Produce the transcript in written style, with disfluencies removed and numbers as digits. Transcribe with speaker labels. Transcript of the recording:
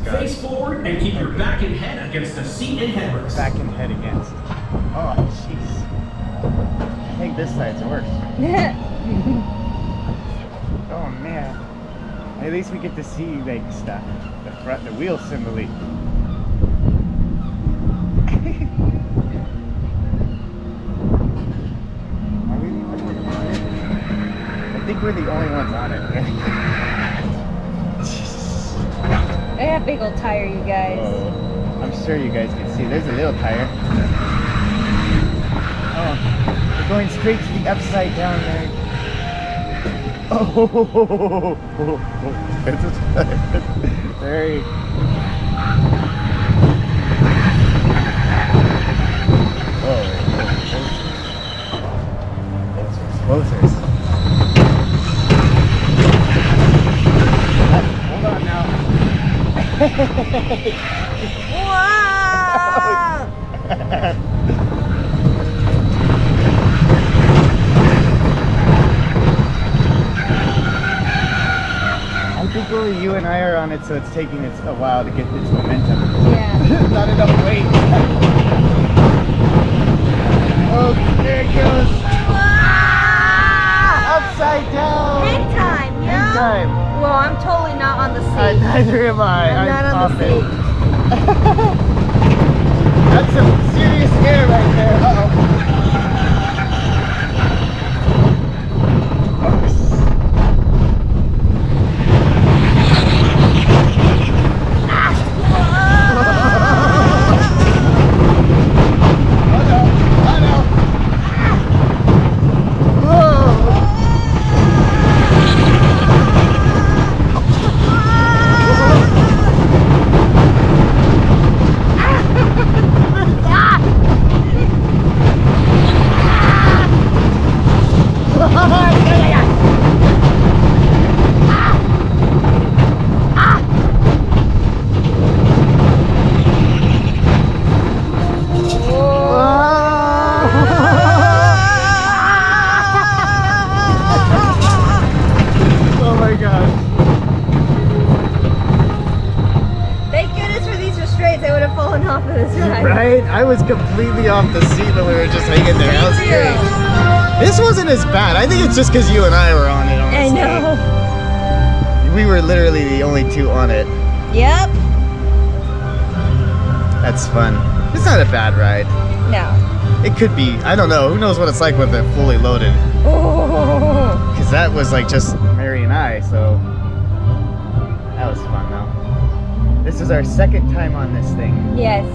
Speaker 1: Face forward and keep your back and head against the seat and headrest.
Speaker 2: Back and head against. Oh, jeez. I think this side's worse. Oh, man. At least we get to see, like, stuff. The front, the wheel assembly. I think we're the only ones on it.
Speaker 3: I have a big old tire, you guys.
Speaker 2: Oh, I'm sure you guys can see. There's a little tire. Oh, we're going straight to the upside down there. Oh, it's very. Oh, closers. Hold on now.
Speaker 3: Wow!
Speaker 2: I think only you and I are on it, so it's taking a while to get its momentum.
Speaker 3: Yeah.
Speaker 2: Not enough weight. Oh, there it goes.
Speaker 3: Wow!
Speaker 2: Upside down.
Speaker 3: Hang time, yo!
Speaker 2: Hang time.
Speaker 3: Well, I'm totally not on the seat.
Speaker 2: Neither am I.
Speaker 3: I'm not on
Speaker 2: off
Speaker 3: the
Speaker 2: it.
Speaker 3: seat.
Speaker 2: That's some serious air right there. Uh-oh. Right? I was completely off the seat when we were just hanging there. That was great. This wasn't as bad. I think it's just because you and I were on it, honestly.
Speaker 3: I know.
Speaker 2: We were literally the only two on it.
Speaker 3: Yep.
Speaker 2: That's fun. It's not a bad ride.
Speaker 3: No.
Speaker 2: It could be. I don't know. Who knows what it's like with it fully loaded.
Speaker 3: Oh.
Speaker 2: Because that was like just Mary and I, so that was fun though. This is our second time on this thing.
Speaker 3: Yes.